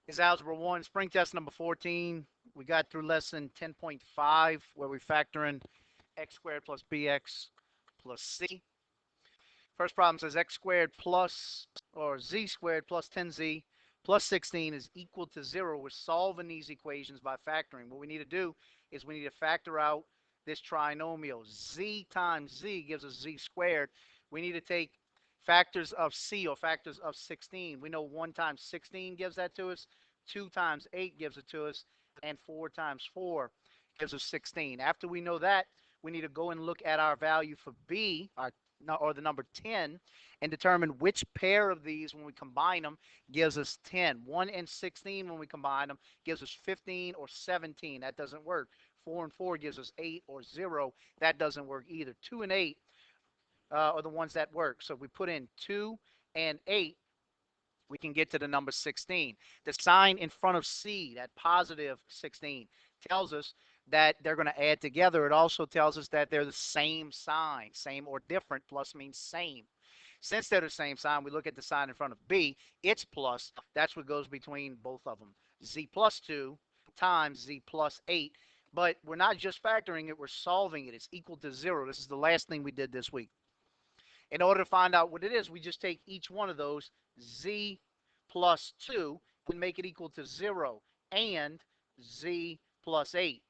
Is Algebra 1, spring test number 14. We got through lesson 10.5 where we factor in x squared plus bx plus c. First problem says x squared plus, or z squared plus 10z plus 16 is equal to 0. We're solving these equations by factoring. What we need to do is we need to factor out this trinomial. Z times z gives us z squared. We need to take factors of c, or factors of 16. We know 1 times 16 gives that to us, 2 times 8 gives it to us, and 4 times 4 gives us 16. After we know that, we need to go and look at our value for b, or the number 10, and determine which pair of these, when we combine them, gives us 10. 1 and 16, when we combine them, gives us 15 or 17. That doesn't work. 4 and 4 gives us 8 or 0. That doesn't work either. 2 and 8 are the ones that work. So if we put in 2 and 8, we can get to the number 16. The sign in front of C, that positive 16, tells us that they're going to add together. It also tells us that they're the same sign. Same or different, plus means same. Since they're the same sign, we look at the sign in front of B. It's plus. That's what goes between both of them. Z plus 2 times Z plus 8. But we're not just factoring it, we're solving it. It's equal to 0. This is the last thing we did this week. In order to find out what it is, we just take each one of those, z plus 2, and make it equal to 0, and z plus 8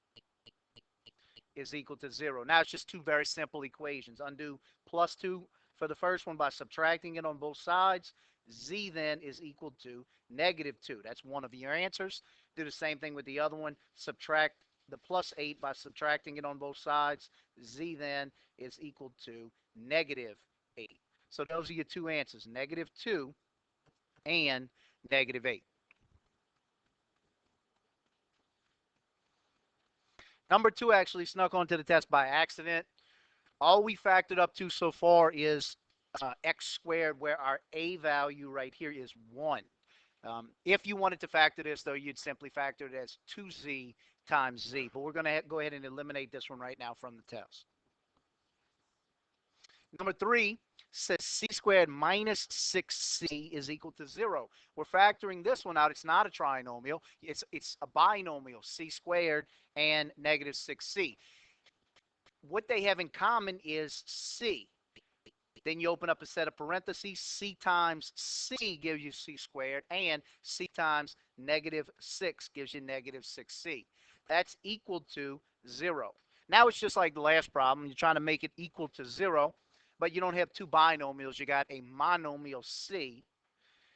is equal to 0. Now it's just two very simple equations. Undo plus 2 for the first one by subtracting it on both sides. Z then is equal to negative 2. That's one of your answers. Do the same thing with the other one. Subtract the plus 8 by subtracting it on both sides. Z then is equal to negative 8. So those are your two answers, negative 2 and negative 8. Number 2 actually snuck onto the test by accident. All we factored up to so far is x squared, where our a value right here is 1. If you wanted to factor this, though, you'd simply factor it as 2z times z. But we're going to go ahead and eliminate this one right now from the test. Number 3 says c squared minus 6c is equal to 0. We're factoring this one out. It's not a trinomial. It's a binomial, c squared and negative 6c. What they have in common is c. Then you open up a set of parentheses. C times c gives you c squared, and c times negative 6 gives you negative 6c. That's equal to 0. Now it's just like the last problem. You're trying to make it equal to 0, but you don't have two binomials. You got a monomial c.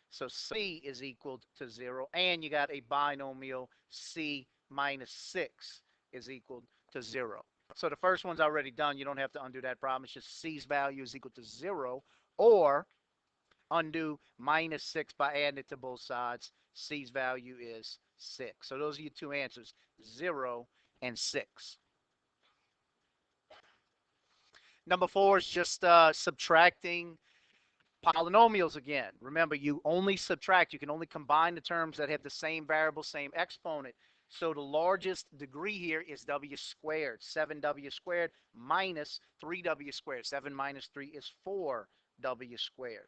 So c is equal to 0, and you got a binomial c minus 6 is equal to 0. So the first one's already done. You don't have to undo that problem. It's just c's value is equal to 0, or undo minus 6 by adding it to both sides. C's value is 6. So those are your two answers, 0 and 6. Number 4 is just subtracting polynomials again. Remember, you only subtract. You can only combine the terms that have the same variable, same exponent. So the largest degree here is w squared. 7w squared minus 3w squared. 7 minus 3 is 4w squared.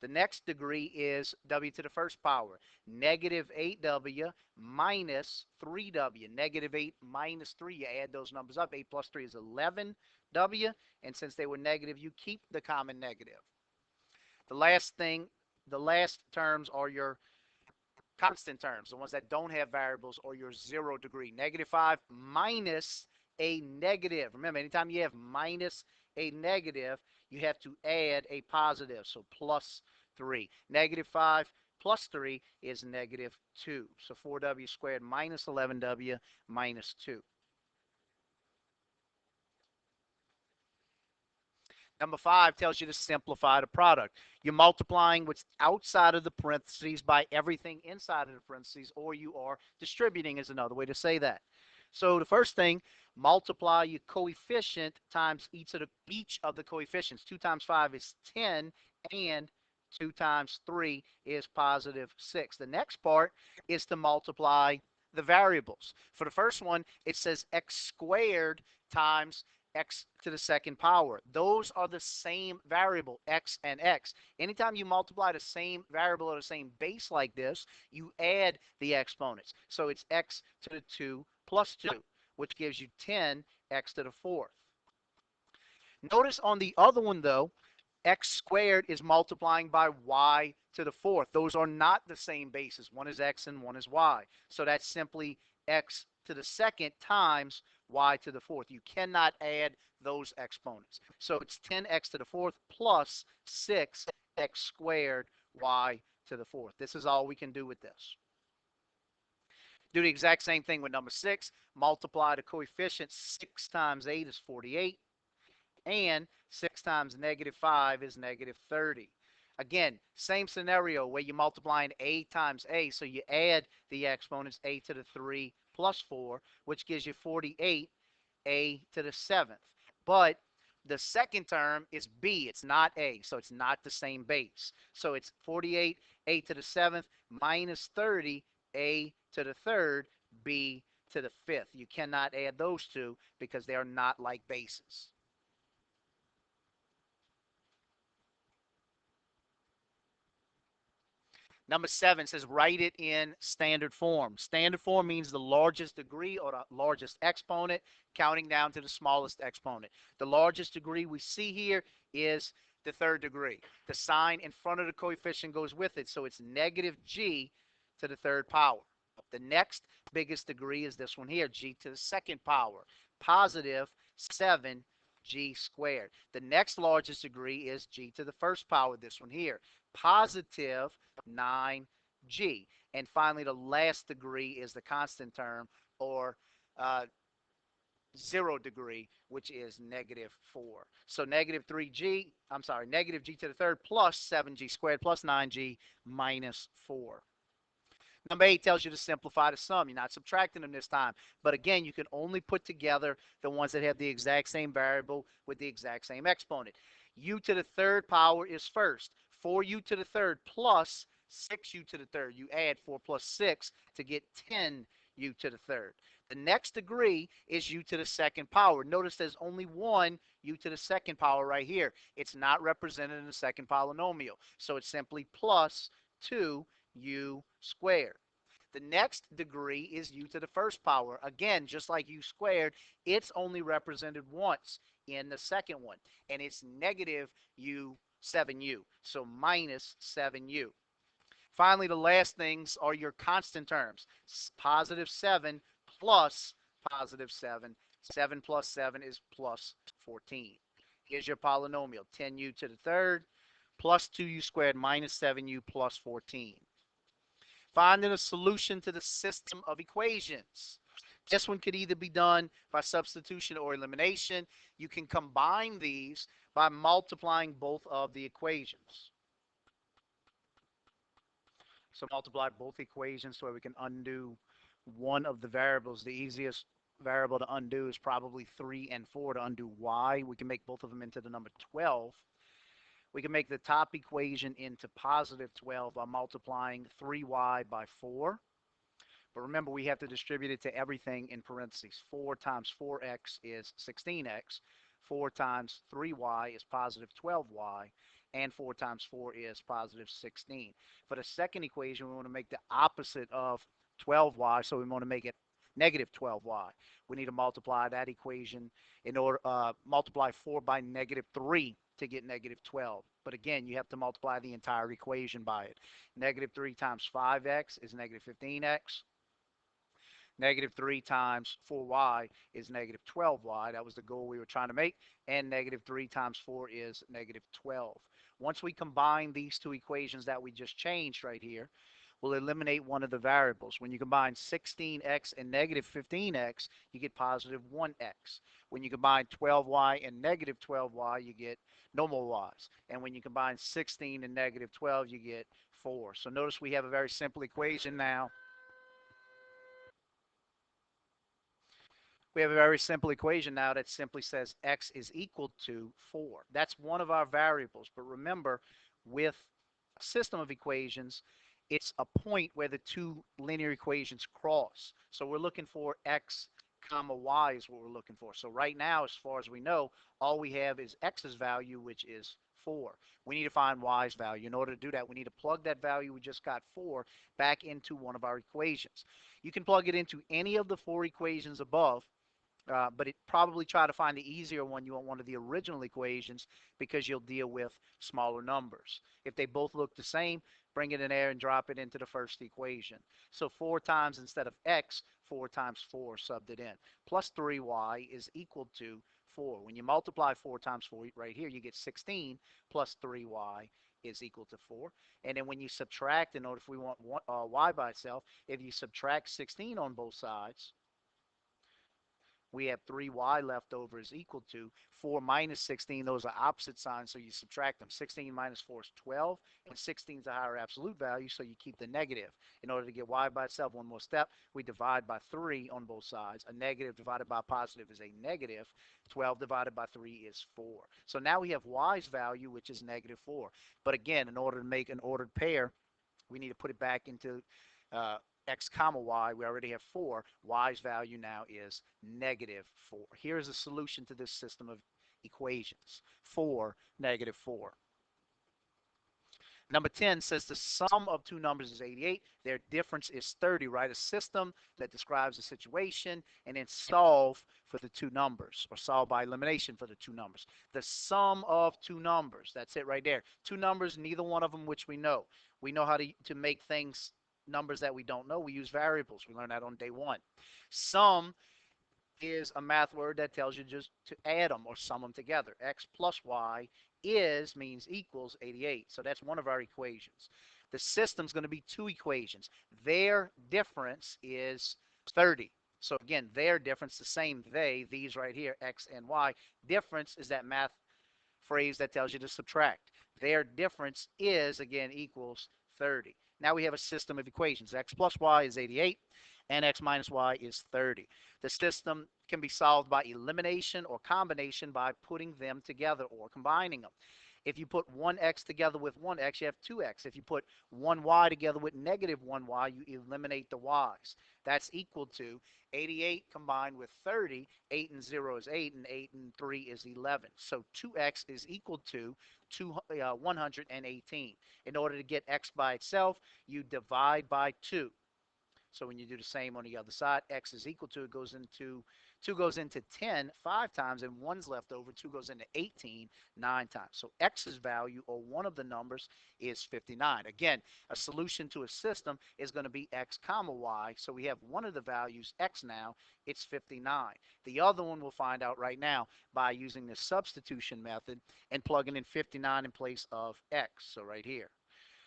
The next degree is w to the first power. Negative 8w minus 3w. Negative 8 minus 3. You add those numbers up. 8 plus 3 is 11w. And since they were negative, you keep the common negative. The last terms are your constant terms, the ones that don't have variables, or your 0 degree. Negative 5 minus a negative. Remember, anytime you have minus a negative, you have to add a positive, so plus 3. Negative 5 plus 3 is negative 2. So 4w squared minus 11w minus 2. Number 5 tells you to simplify the product. You're multiplying what's outside of the parentheses by everything inside of the parentheses, or you are distributing is another way to say that. So the first thing, multiply your coefficient times each of the coefficients. 2 times 5 is 10, and 2 times 3 is positive 6. The next part is to multiply the variables. For the first one, it says x squared times x to the second power. Those are the same variable, x and x. Anytime you multiply the same variable or the same base like this, you add the exponents. So it's x to the 2 plus 2, which gives you 10x to the fourth. Notice on the other one, though, x squared is multiplying by y to the fourth. Those are not the same bases. One is x and one is y. So that's simply x to the second times y to the fourth. You cannot add those exponents. So it's 10x to the fourth plus 6x squared y to the fourth. This is all we can do with this. Do the exact same thing with number 6. Multiply the coefficient. 6 times 8 is 48. And 6 times negative 5 is negative 30. Again, same scenario where you're multiplying a times a, so you add the exponents a to the 3 plus 4, which gives you 48 a to the 7th. But the second term is b, it's not a, so it's not the same base. So it's 48 a to the 7th minus 30 a to the 3rd, b to the 5th. You cannot add those two because they are not like bases. Number 7 says write it in standard form. Standard form means the largest degree or the largest exponent, counting down to the smallest exponent. The largest degree we see here is the third degree. The sign in front of the coefficient goes with it, so it's negative g to the third power. The next biggest degree is this one here, g to the second power, positive 7g squared. The next largest degree is g to the first power, this one here, positive 9g. And finally, the last degree is the constant term, or 0 degree, which is negative 4. So negative 3g, I'm sorry, negative g to the third plus 7g squared plus 9g minus 4. Number 8 tells you to simplify the sum. You're not subtracting them this time. But again, you can only put together the ones that have the exact same variable with the exact same exponent. U to the third power is first. 4u to the third plus 6u to the third. You add 4 plus 6 to get 10u to the third. The next degree is u to the second power. Notice there's only one u to the second power right here. It's not represented in the second polynomial. So it's simply plus 2u squared. The next degree is u to the first power. Again, just like u squared, it's only represented once in the second one, and it's negative u 7u, so minus 7u. Finally, the last things are your constant terms. Positive 7 plus positive 7. 7 plus 7 is plus 14. Here's your polynomial, 10u to the third plus 2u squared minus 7u plus 14. Finding a solution to the system of equations. This one could either be done by substitution or elimination. You can combine these by multiplying both of the equations. So multiply both equations so we can undo one of the variables. The easiest variable to undo is probably 3 and 4 to undo y. We can make both of them into the number 12. We can make the top equation into positive 12 by multiplying 3y by 4. But remember, we have to distribute it to everything in parentheses. 4 times 4x is 16x. 4 times 3y is positive 12y. And 4 times 4 is positive 16. For the second equation, we want to make the opposite of 12y, so we want to make it negative 12y. We need to multiply that equation in order multiply 4 by negative 3 to get negative 12. But again, you have to multiply the entire equation by it. Negative 3 times 5x is negative 15x. Negative 3 times 4y is negative 12y. That was the goal we were trying to make. And negative 3 times 4 is negative 12. Once we combine these two equations that we just changed right here, we'll eliminate one of the variables. When you combine 16x and negative 15x, you get positive 1x. When you combine 12y and negative 12y, you get no more y's. And when you combine 16 and negative 12, you get 4. So notice we have a very simple equation now. We have a very simple equation now that simply says x is equal to 4. That's one of our variables. But remember, with a system of equations, it's a point where the two linear equations cross. So we're looking for x comma y is what we're looking for. So right now, as far as we know, all we have is x's value, which is 4. We need to find y's value. In order to do that, we need to plug that value we just got 4 back into one of our equations. You can plug it into any of the 4 equations above, but probably try to find the easier one. You want one of the original equations because you'll deal with smaller numbers. If they both look the same, bring it in there and drop it into the first equation. So 4 times instead of x, 4 times 4 subbed it in. Plus 3y is equal to 4. When you multiply 4 times 4 right here, you get 16 plus 3y is equal to 4. And then when you subtract, in order if we want y by itself, if you subtract 16 on both sides, we have 3y left over is equal to 4 minus 16. Those are opposite signs, so you subtract them. 16 minus 4 is 12, and 16 is a higher absolute value, so you keep the negative. In order to get y by itself, one more step, we divide by 3 on both sides. A negative divided by a positive is a negative. 12 divided by 3 is 4. So now we have y's value, which is negative 4. But again, in order to make an ordered pair, we need to put it back into uh, x comma y. We already have 4. Y's value now is negative 4. Here's a solution to this system of equations. 4, negative 4. Number 10 says the sum of two numbers is 88. Their difference is 30. Write a system that describes the situation and then solve for the two numbers, or solve by elimination for the two numbers. The sum of two numbers. That's it right there. Two numbers, neither one of them which we know. We know how to make things numbers that we don't know. We use variables. We learned that on day 1. Sum is a math word that tells you just to add them or sum them together. X plus y is means equals 88. So that's one of our equations. The system's going to be two equations. Their difference is 30. So again, their difference, the same these right here, x and y. Difference is that math phrase that tells you to subtract. Their difference is, again, equals 30. Now we have a system of equations. X plus y is 88, and x minus y is 30. The system can be solved by elimination or combination by putting them together or combining them. If you put 1x together with 1x, you have 2x. If you put 1y together with negative 1y, you eliminate the y's. That's equal to 88 combined with 30. 8 and 0 is 8, and 8 and 3 is 11. So 2x is equal to 118. In order to get x by itself, you divide by 2. So when you do the same on the other side, x is equal to, it goes into 2 goes into 10 5 times, and 1's left over. 2 goes into 18 9 times. So x's value, or one of the numbers, is 59. Again, a solution to a system is going to be x comma y. So we have one of the values, x now, it's 59. The other one we'll find out right now by using the substitution method and plugging in 59 in place of x. So right here.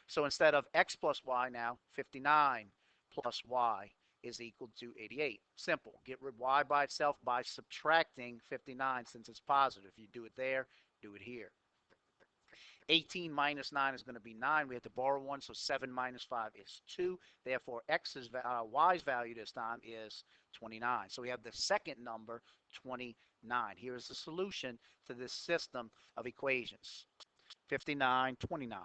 So instead of x plus y now, 59 plus y is equal to 88. Simple. Get rid of y by itself by subtracting 59 since it's positive. You do it there, do it here. 18 minus 9 is going to be 9. We have to borrow 1, so 7 minus 5 is 2. Therefore, y's value this time is 29. So we have the second number, 29. Here is the solution to this system of equations. 59, 29.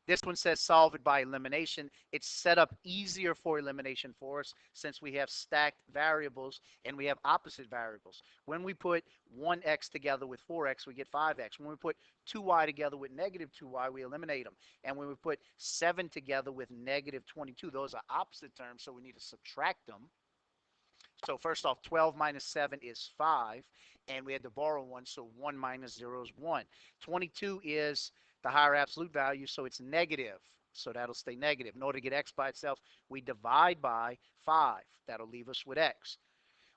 This one says solve it by elimination. It's set up easier for elimination for us since we have stacked variables and we have opposite variables. When we put 1x together with 4x, we get 5x. When we put 2y together with negative 2y, we eliminate them. And when we put 7 together with negative 22, those are opposite terms, so we need to subtract them. So first off, 12 minus 7 is 5, and we had to borrow 1, so 1 minus 0 is 1. 22 is the higher absolute value, so it's negative. So that'll stay negative. In order to get x by itself, we divide by 5. That'll leave us with x.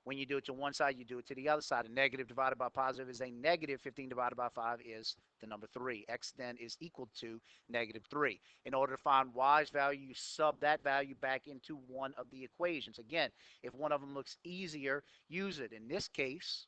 When you do it to one side, you do it to the other side. A negative divided by positive is a negative. 15 divided by 5 is the number 3. X then is equal to negative 3. In order to find y's value, you sub that value back into one of the equations. Again, if one of them looks easier, use it. In this case,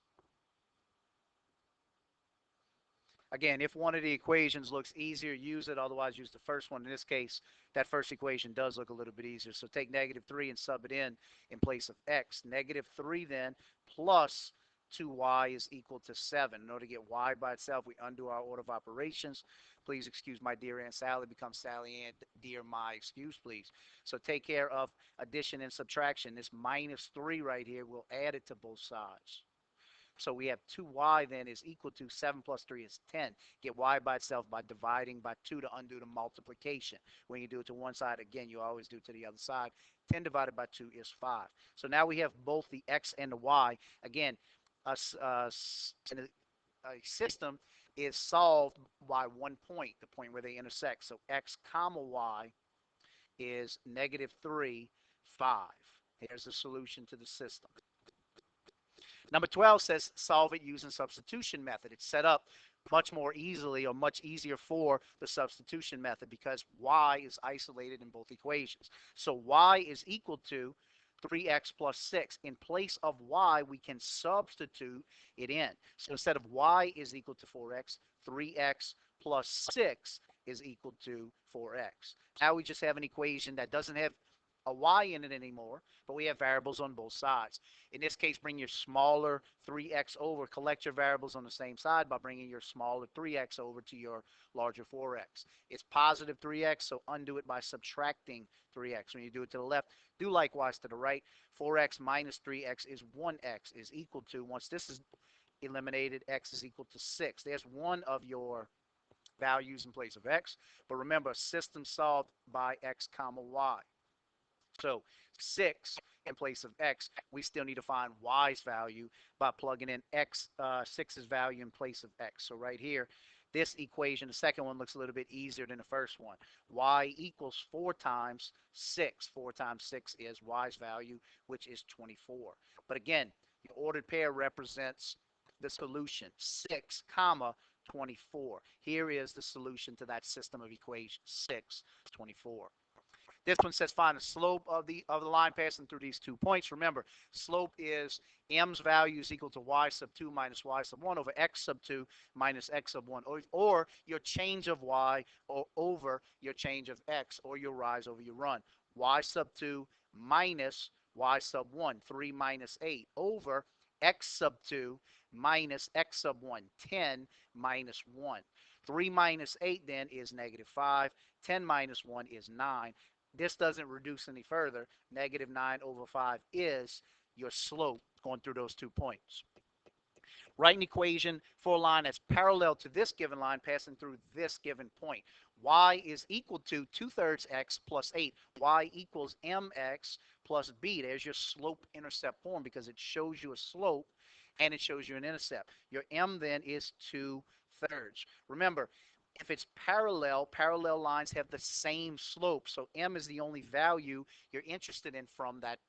again, if one of the equations looks easier, use it. Otherwise, use the first one. In this case, that first equation does look a little bit easier. So take negative 3 and sub it in place of x. Negative 3 then plus 2y is equal to 7. In order to get y by itself, we undo our order of operations. Please excuse my dear Aunt Sally, become Sally Ann, dear my, excuse please. So take care of addition and subtraction. This minus 3 right here, we'll add it to both sides. So we have 2y then is equal to 7 plus 3 is 10. Get y by itself by dividing by 2 to undo the multiplication. When you do it to one side, again, you always do it to the other side. 10 divided by 2 is 5. So now we have both the x and the y. Again, a, a system is solved by one point, the point where they intersect. So x comma y is negative 3, 5. Here's the solution to the system. Number 12 says solve it using substitution method. It's set up much more easily or much easier for the substitution method because y is isolated in both equations. So y is equal to 3x plus 6. In place of y, we can substitute it in. So instead of y is equal to 4x, 3x plus 6 is equal to 4x. Now we just have an equation that doesn't have a y in it anymore, but we have variables on both sides. In this case, bring your smaller 3x over. Collect your variables on the same side by bringing your smaller 3x over to your larger 4x. It's positive 3x, so undo it by subtracting 3x. When you do it to the left, do likewise to the right. 4x minus 3x is 1x is equal to, once this is eliminated, x is equal to 6. There's one of your values in place of x, but remember, system solved by x comma y. So 6 in place of x, we still need to find y's value by plugging in x, 6's value in place of x. So right here, this equation, the second one looks a little bit easier than the first one. Y equals 4 times 6. 4 times 6 is y's value, which is 24. But again, the ordered pair represents the solution, 6 comma 24. Here is the solution to that system of equations, 6, 24. This one says find the slope of the line passing through these 2 points. Remember, slope is m's value is equal to y sub 2 minus y sub 1 over x sub 2 minus x sub 1, or your change of y or over your change of x, or your rise over your run. Y sub 2 minus y sub 1, 3 minus 8, over x sub 2 minus x sub 1, 10 minus 1. 3 minus 8 then is negative 5. 10 minus 1 is 9. This doesn't reduce any further. Negative 9 over 5 is your slope going through those 2 points. Write an equation for a line that's parallel to this given line passing through this given point. Y is equal to 2/3 x plus 8. Y equals mx plus b. There's your slope-intercept form because it shows you a slope and it shows you an intercept. Your m then is 2/3. Remember, if it's parallel, parallel lines have the same slope. So m is the only value you're interested in from that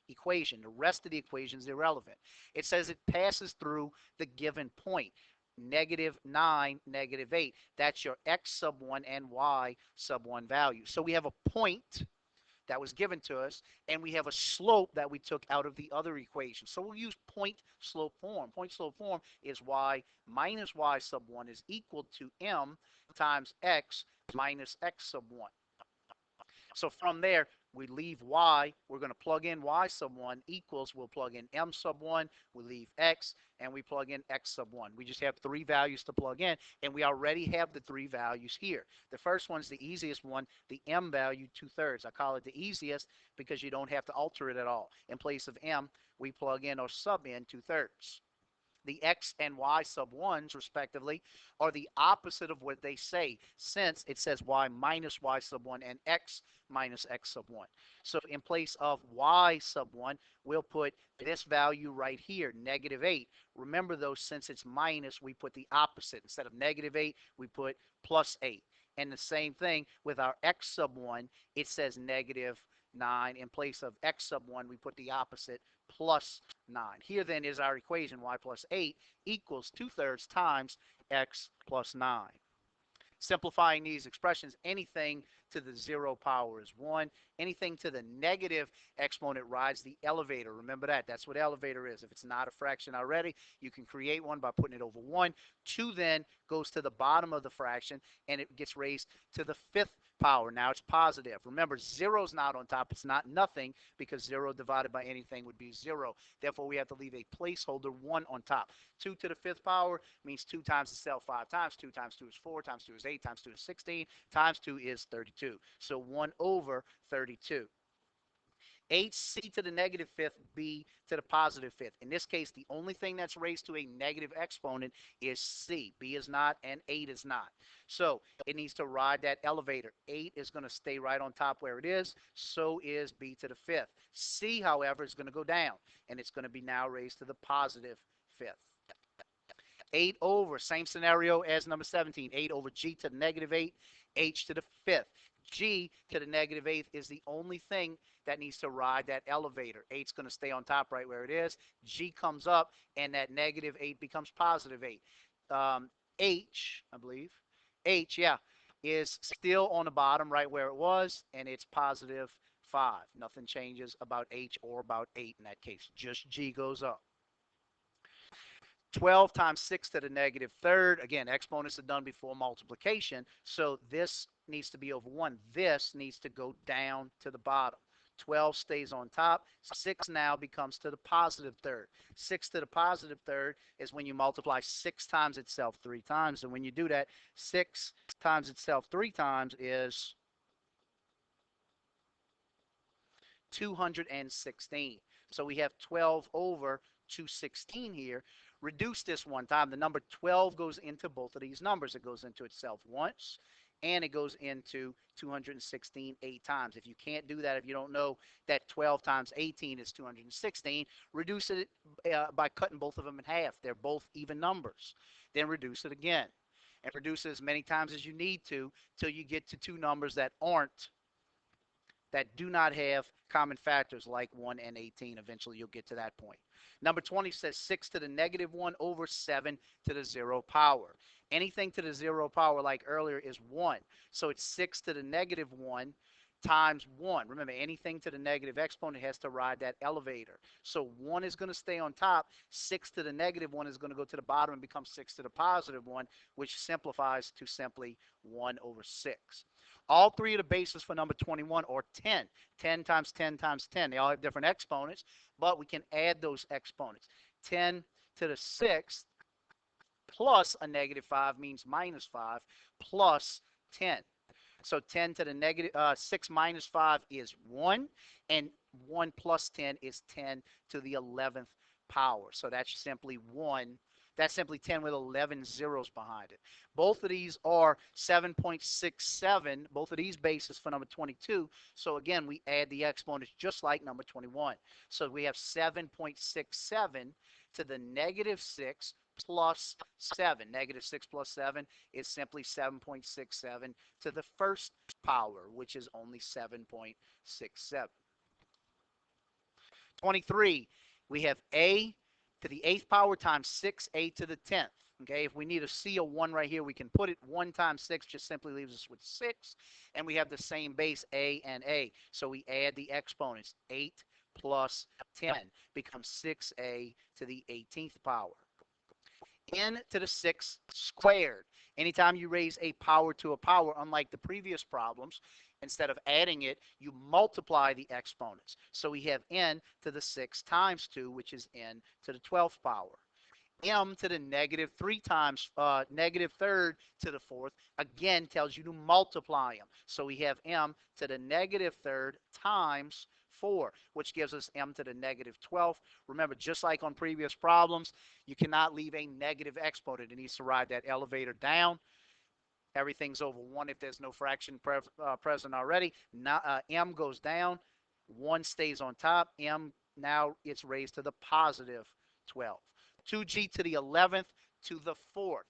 equation. The rest of the equation is irrelevant. It says it passes through the given point. Negative 9, negative 8. That's your x sub 1 and y sub 1 value. So we have a point that was given to us, and we have a slope that we took out of the other equation. So we'll use point slope form. Point slope form is y minus y sub 1 is equal to m times x minus x sub 1. So from there, we leave y. We're going to plug in y sub 1 equals, we'll plug in m sub 1, we leave x, and we plug in x sub 1. We just have 3 values to plug in, and we already have the 3 values here. The first one's the easiest one, the m value, 2/3. I call it the easiest because you don't have to alter it at all. In place of m, we plug in or sub in 2/3. The x and y sub 1s, respectively, are the opposite of what they say, since it says y minus y sub 1 and x minus x sub 1. So in place of y sub 1, we'll put this value right here, negative 8. Remember, though, since it's minus, we put the opposite. Instead of negative 8, we put plus 8. And the same thing with our x sub 1, it says negative 9. In place of x sub 1, we put the opposite, plus 9. Here then is our equation, y plus 8 equals 2/3 times x plus 9. Simplifying these expressions, anything to the 0 power is 1. Anything to the negative exponent rides the elevator. Remember that. That's what elevator is. If it's not a fraction already, you can create one by putting it over 1. 2 then goes to the bottom of the fraction, and it gets raised to the 5th power. Now it's positive. Remember, 0 is not on top. It's not nothing because 0 divided by anything would be 0. Therefore, we have to leave a placeholder 1 on top. 2 to the 5th power means 2 times itself 5 times. 2 times 2 is 4, times 2 is 8, times 2 is 16, times 2 is 32. So 1 over 32. C to the negative fifth, B to the positive fifth. In this case, the only thing that's raised to a negative exponent is C. B is not, and 8 is not. So it needs to ride that elevator. 8 is going to stay right on top where it is. So is B to the fifth. C, however, is going to go down, and it's going to be now raised to the positive fifth. 8 over, same scenario as number 17. 8 over G to the negative 8, H to the fifth. G to the negative eighth is the only thing that needs to ride that elevator. 8's going to stay on top right where it is. G comes up, and that negative 8 becomes positive 8. H, I believe, H, yeah, is still on the bottom right where it was, and it's positive 5. Nothing changes about H or about 8 in that case. Just G goes up. 12 times 6 to the negative third. Again, exponents are done before multiplication, so this needs to be over 1. This needs to go down to the bottom. 12 stays on top. 6 now becomes to the positive third. 6 to the positive third is when you multiply 6 times itself 3 times. And when you do that, 6 times itself 3 times is 216. So we have 12 over 216 here. Reduce this one time. The number 12 goes into both of these numbers. It goes into itself once, and it goes into 216 8 times. If you can't do that, if you don't know that 12 times 18 is 216, reduce it by cutting both of them in half. They're both even numbers. Then reduce it again, and reduce it as many times as you need to till you get to two numbers that do not have common factors like 1 and 18. Eventually, you'll get to that point. Number 20 says 6 to the negative 1 over 7 to the 0 power. Anything to the 0 power, like earlier, is 1. So it's 6 to the negative 1 times 1. Remember, anything to the negative exponent has to ride that elevator. So 1 is going to stay on top. 6 to the negative 1 is going to go to the bottom and become 6 to the positive 1, which simplifies to simply 1 over 6. All three of the bases for number 21 are 10. 10 times 10 times 10. They all have different exponents, but we can add those exponents. 10 to the sixth plus a negative 5 means minus 5 plus 10. So 10 to the negative 6 minus 5 is 1, and 1 plus 10 is 10 to the 11th power. So that's simply 1. That's simply 10 with 11 zeros behind it. Both of these are 7.67, both of these bases for number 22. So again, we add the exponents just like number 21. So we have 7.67 to the negative 6 plus 7. Negative 6 plus 7 is simply 7.67 to the first power, which is only 7.67. 23, we have a to the 8th power times 6a to the 10th. Okay, if we need a C or 1 right here, we can put it. 1 times 6 just simply leaves us with 6. And we have the same base, a and a. So we add the exponents. 8 plus 10 becomes 6a to the 18th power. N to the 6th squared. Anytime you raise a power to a power, unlike the previous problems, instead of adding it, you multiply the exponents. So we have n to the 6 times 2, which is n to the 12th power. M to the negative 3 times negative third to the 4th, again tells you to multiply them. So we have m to the negative third times 4, which gives us m to the negative 12th. Remember, just like on previous problems, you cannot leave a negative exponent. It needs to ride that elevator down. Everything's over 1 if there's no fraction present already. Now, m goes down. 1 stays on top. M, now it's raised to the positive 12. 2g to the 11th to the 4th.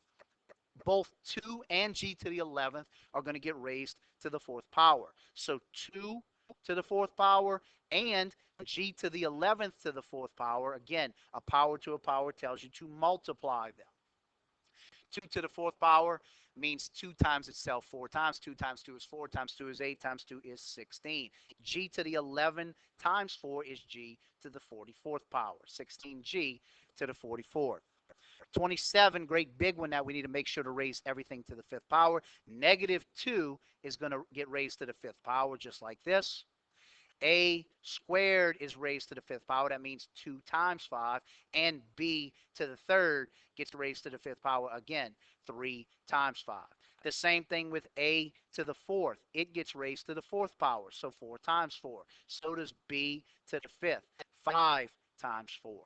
Both 2 and g to the 11th are going to get raised to the 4th power. So 2 to the 4th power and g to the 11th to the 4th power. Again, a power to a power tells you to multiply them. 2 to the 4th power means 2 times itself 4 times. 2 times 2 is 4 times 2 is 8 times 2 is 16. G to the 11 times 4 is g to the 44th power. 16g to the 44th. 27, great big one that we need to make sure to raise everything to the fifth power. Negative 2 is going to get raised to the fifth power just like this. A squared is raised to the fifth power. That means 2 times 5. And B to the third gets raised to the fifth power again, 3 times 5. The same thing with A to the fourth. It gets raised to the fourth power, so 4 times 4. So does B to the fifth, 5 times 4.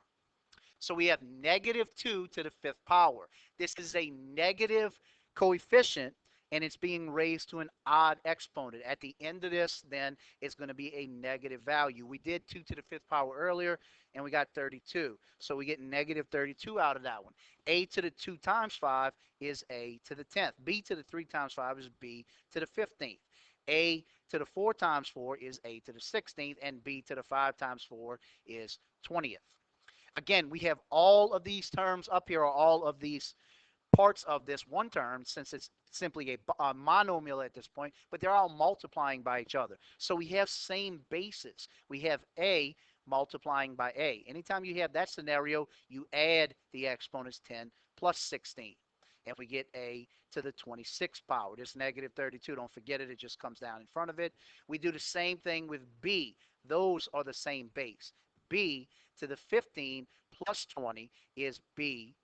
So we have negative 2 to the fifth power. This is a negative coefficient, and it's being raised to an odd exponent. At the end of this, then, it's going to be a negative value. We did 2 to the fifth power earlier, and we got 32. So we get negative 32 out of that one. A to the 2 times 5 is A to the 10th. B to the 3 times 5 is B to the 15th. A to the 4 times 4 is A to the 16th, and B to the 5 times 4 is 20th. Again, we have all of these terms up here, or all of these parts of this one term, since it's simply a monomial at this point, but they're all multiplying by each other. So we have same basis. We have A multiplying by A. Anytime you have that scenario, you add the exponents 10 plus 16. And we get A to the 26th power. This negative 32, don't forget it, it just comes down in front of it. We do the same thing with B. Those are the same base. B to the 15 plus 20 is B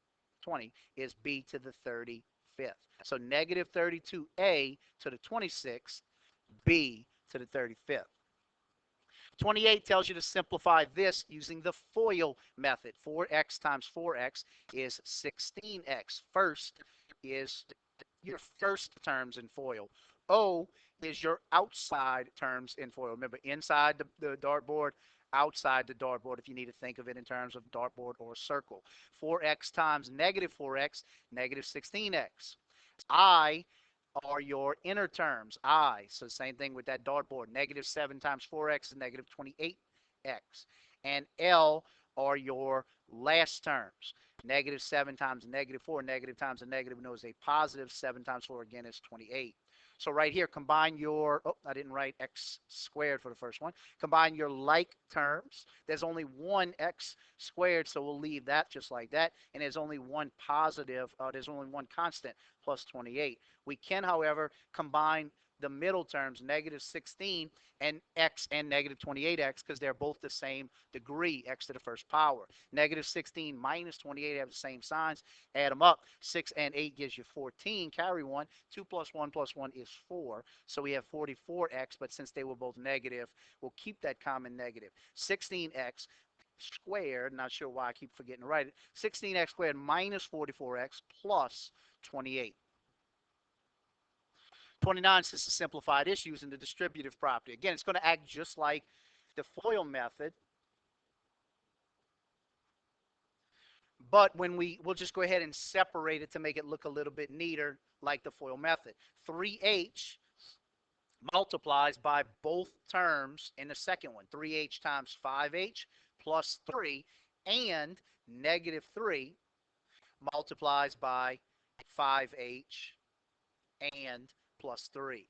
20 is B to the 35th. So negative 32A to the 26th, B to the 35th. 28 tells you to simplify this using the FOIL method. 4x times 4x is 16x. First is your first terms in FOIL. O is your outside terms in FOIL. Remember, inside the dartboard, outside the dartboard, if you need to think of it in terms of dartboard or circle. 4x times negative 4x, negative 16x. I are your inner terms, I. So same thing with that dartboard. Negative 7 times 4x is negative 28x. And L are your last terms. Negative 7 times negative 4, negative times a negative knows a positive. 7 times 4 again is 28. So right here, combine your, oh, I didn't write x squared for the first one. Combine your like terms. There's only one x squared, so we'll leave that just like that. And there's only one positive, there's only one constant, plus 28. We can, however, combine the middle terms, negative 16 and x and negative 28x, because they're both the same degree, x to the first power. Negative 16 minus 28 have the same signs. Add them up. 6 and 8 gives you 14. Carry 1. 2 plus 1 is 4. So we have 44x, but since they were both negative, we'll keep that common negative. 16x squared, not sure why I keep forgetting to write it, 16x squared minus 44x plus 28. 29 is to simplify this using the distributive property. Again, it's going to act just like the FOIL method, but we'll just go ahead and separate it to make it look a little bit neater like the FOIL method. 3h multiplies by both terms in the second one. 3h times 5h plus 3, and negative 3 multiplies by 5h and plus 3.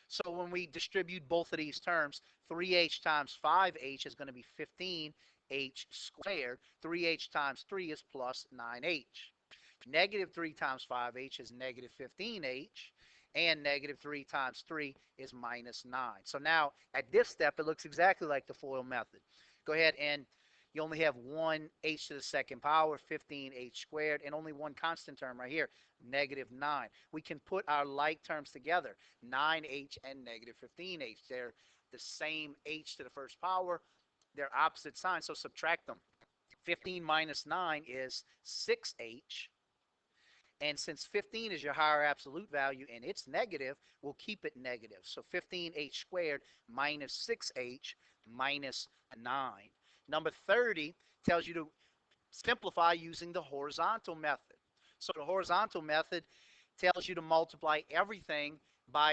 So when we distribute both of these terms, 3h times 5h is going to be 15h squared. 3h times 3 is plus 9h. Negative 3 times 5h is negative 15h. And negative 3 times 3 is minus 9. So now, at this step, it looks exactly like the FOIL method. Go ahead and you only have one h to the second power, 15h squared, and only one constant term right here, negative 9. We can put our like terms together, 9h and negative 15h. They're the same h to the first power. They're opposite signs, so subtract them. 15 minus 9 is 6h. And since 15 is your higher absolute value and it's negative, we'll keep it negative. So 15h squared minus 6h minus 9. Number 30 tells you to simplify using the horizontal method. So the horizontal method tells you to multiply everything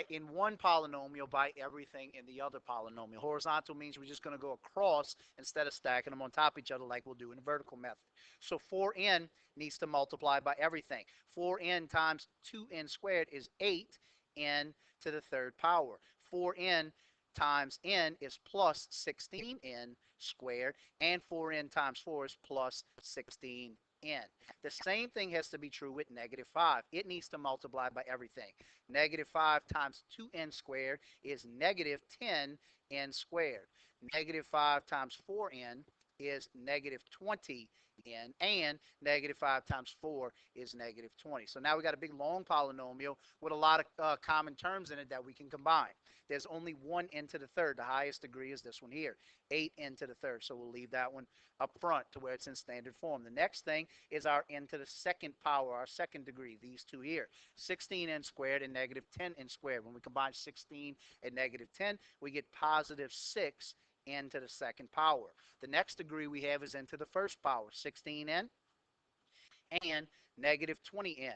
in one polynomial by everything in the other polynomial. Horizontal means we're just going to go across instead of stacking them on top of each other like we'll do in the vertical method. So 4n needs to multiply by everything. 4n times 2n squared is 8n to the third power. 4n times n is plus 16n squared, and 4n times 4 is plus 16n. n. The same thing has to be true with negative 5. It needs to multiply by everything. Negative 5 times 2n squared is negative 10n squared. Negative 5 times 4n is negative 20n, and negative 5 times 4 is negative 20. So now we got a big long polynomial with a lot of common terms in it that we can combine. There's only one n to the third. The highest degree is this one here, 8n to the third. So we'll leave that one up front to where it's in standard form. The next thing is our n to the second power, our second degree, these two here, 16n squared and negative 10n squared. When we combine 16 and negative 10, we get positive 6 n to the second power. The next degree we have is n to the first power, 16n and negative 20n.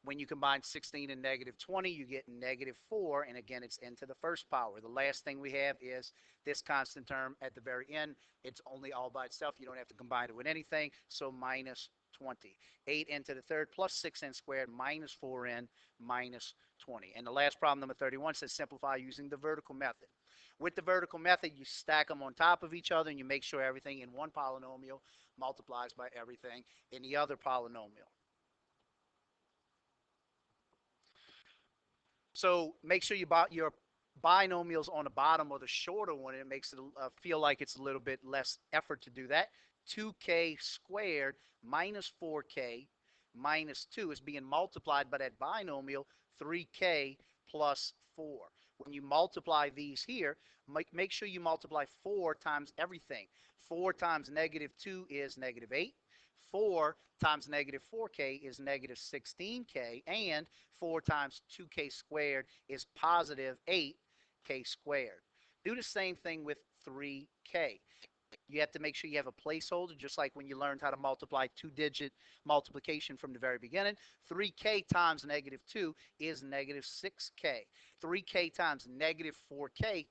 When you combine 16 and negative 20, you get negative 4, and again, it's n to the first power. The last thing we have is this constant term at the very end. It's only all by itself. You don't have to combine it with anything, so minus 20. 8n to the third plus 6n squared minus 4n minus 20. And the last problem, number 31, says simplify using the vertical method. With the vertical method, you stack them on top of each other, and you make sure everything in one polynomial multiplies by everything in the other polynomial. So make sure you bought your binomials on the bottom or the shorter one. It makes it feel like it's a little bit less effort to do that. 2k squared minus 4k minus 2 is being multiplied by that binomial 3k plus 4. When you multiply these here, make sure you multiply 4 times everything. 4 times negative 2 is negative 8. 4 times negative 4k is negative 16k, and 4 times 2k squared is positive 8k squared. Do the same thing with 3k. You have to make sure you have a placeholder, just like when you learned how to multiply two-digit multiplication from the very beginning. 3k times negative 2 is negative 6k. 3k times negative 4k,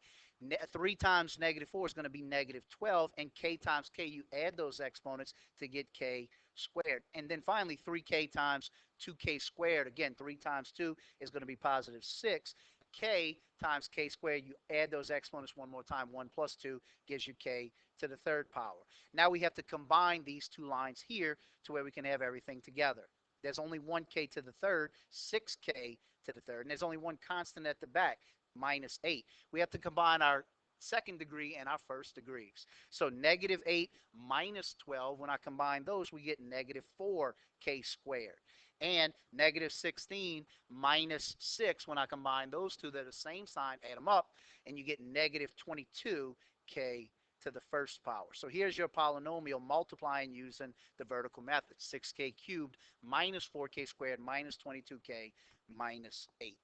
3 times negative 4 is going to be negative 12, and k times k, you add those exponents to get k squared. And then finally, 3k times 2k squared, again, 3 times 2 is going to be positive 6. K times k squared, you add those exponents one more time. 1 plus 2 gives you k to the third power. Now we have to combine these two lines here to where we can have everything together. There's only 1k to the third, 6k to the third, and there's only one constant at the back, minus 8. We have to combine our second degree and our first degrees. So negative 8 minus 12, when I combine those, we get negative 4k squared. And negative 16 minus 6, when I combine those two, they're the same sign, add them up, and you get negative 22k to the first power. So here's your polynomial multiplying using the vertical method. 6k cubed minus 4k squared minus 22k minus 8.